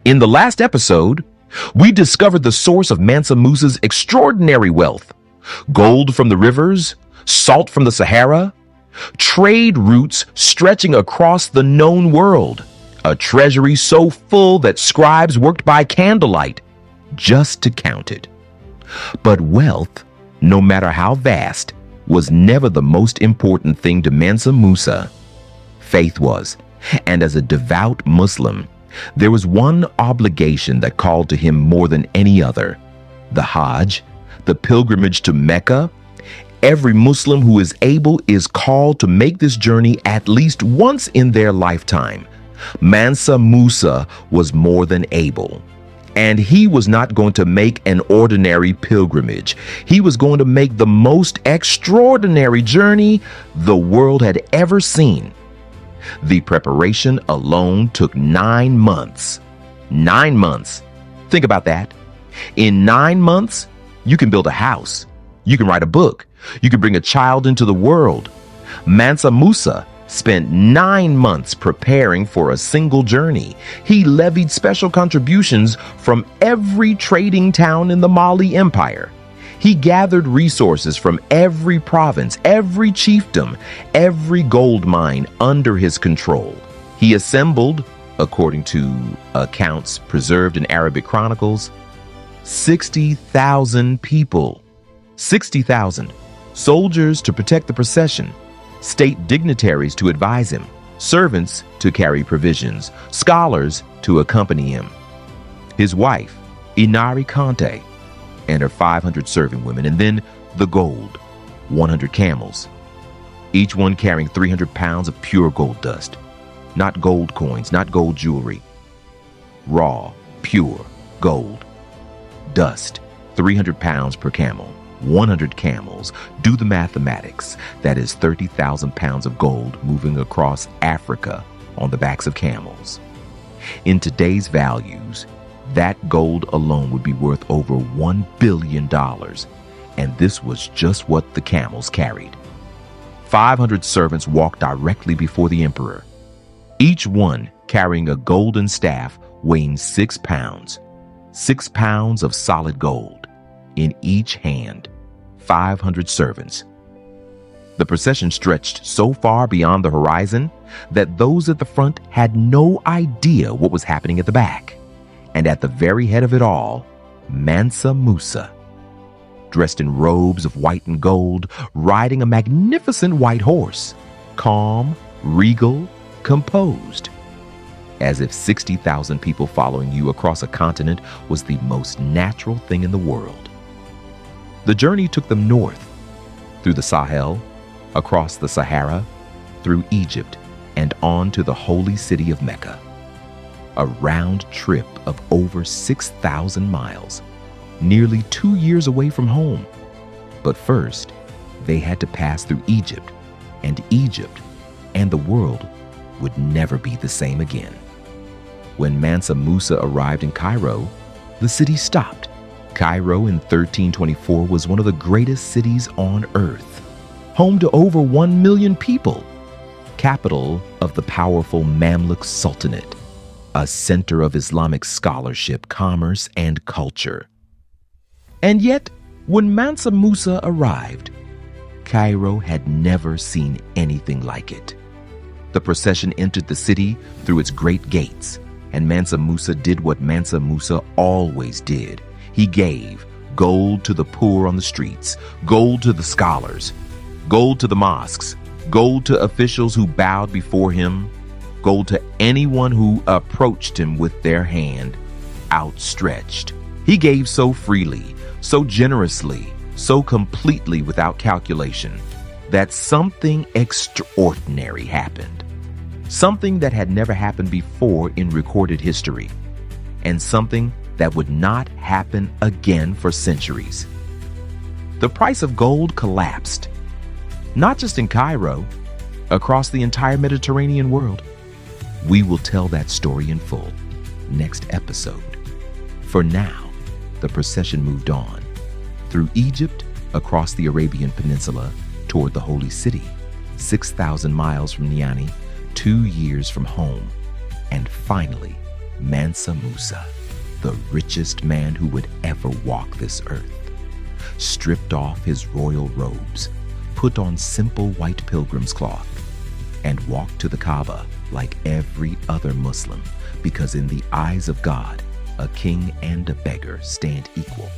In the last episode, we discovered the source of Mansa Musa's extraordinary wealth: gold from the rivers, salt from the Sahara, trade routes stretching across the known world, a treasury so full that scribes worked by candlelight just to count it. But wealth, no matter how vast, was never the most important thing to Mansa Musa. Faith was, and as a devout Muslim, there was one obligation that called to him more than any other: the Hajj, the pilgrimage to Mecca. Every Muslim who is able is called to make this journey at least once in their lifetime. Mansa Musa was more than able. And he was not going to make an ordinary pilgrimage. He was going to make the most extraordinary journey the world had ever seen. The preparation alone took 9 months. 9 months. Think about that. In 9 months, you can build a house. You can write a book. You can bring a child into the world. Mansa Musa spent 9 months preparing for a single journey. He levied special contributions from every trading town in the Mali Empire. He gathered resources from every province, every chiefdom, every gold mine under his control. He assembled, according to accounts preserved in Arabic chronicles, 60,000 people. 60,000. Soldiers to protect the procession, state dignitaries to advise him, servants to carry provisions, scholars to accompany him. His wife, Inari Conte, and her 500 serving women, and then the gold, 100 camels, each one carrying 300 pounds of pure gold dust. Not gold coins, not gold jewelry. Raw, pure gold dust, 300 pounds per camel. 100 camels. Do the mathematics. That is 30,000 pounds of gold moving across Africa on the backs of camels. In today's values, that gold alone would be worth over $1 billion. And this was just what the camels carried. 500 servants walked directly before the emperor, each one carrying a golden staff weighing 6 pounds. 6 pounds of solid gold in each hand. 500 servants. The procession stretched so far beyond the horizon that those at the front had no idea what was happening at the back. And at the very head of it all, Mansa Musa, dressed in robes of white and gold, riding a magnificent white horse, calm, regal, composed, as if 60,000 people following you across a continent was the most natural thing in the world. The journey took them north, through the Sahel, across the Sahara, through Egypt, and on to the holy city of Mecca. A round trip of over 6,000 miles, nearly 2 years away from home. But first, they had to pass through Egypt, and the world would never be the same again. When Mansa Musa arrived in Cairo, the city stopped. Cairo in 1324 was one of the greatest cities on earth, home to over 1 million people, capital of the powerful Mamluk Sultanate, a center of Islamic scholarship, commerce, and culture. And yet, when Mansa Musa arrived, Cairo had never seen anything like it. The procession entered the city through its great gates, and Mansa Musa did what Mansa Musa always did. He gave gold to the poor on the streets, gold to the scholars, gold to the mosques, gold to officials who bowed before him, gold to anyone who approached him with their hand outstretched. He gave so freely, so generously, so completely without calculation, that something extraordinary happened. Something that had never happened before in recorded history, and something that would not happen again for centuries. The price of gold collapsed, not just in Cairo, across the entire Mediterranean world. We will tell that story in full next episode. For now, the procession moved on through Egypt, across the Arabian Peninsula, toward the Holy City, 6,000 miles from Niani, 2 years from home, and finally Mansa Musa, the richest man who would ever walk this earth, stripped off his royal robes, put on simple white pilgrim's cloth, and walked to the Kaaba like every other Muslim, because in the eyes of God, a king and a beggar stand equal.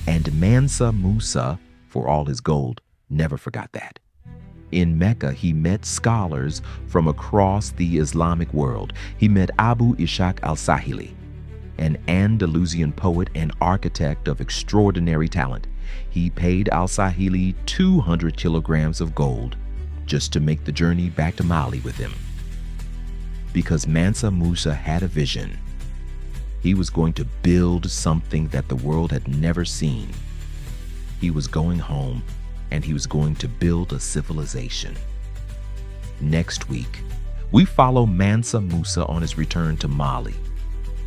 And Mansa Musa, for all his gold, never forgot that. In Mecca, he met scholars from across the Islamic world. He met Abu Ishaq al-Sahili, an Andalusian poet and architect of extraordinary talent. He paid al-Sahili 200 kilograms of gold just to make the journey back to Mali with him. Because Mansa Musa had a vision. He was going to build something that the world had never seen. He was going home, and he was going to build a civilization. Next week, we follow Mansa Musa on his return to Mali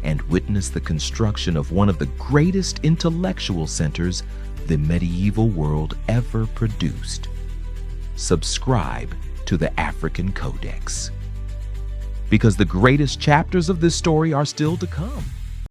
and witness the construction of one of the greatest intellectual centers the medieval world ever produced. Subscribe to the African Codex, because the greatest chapters of this story are still to come.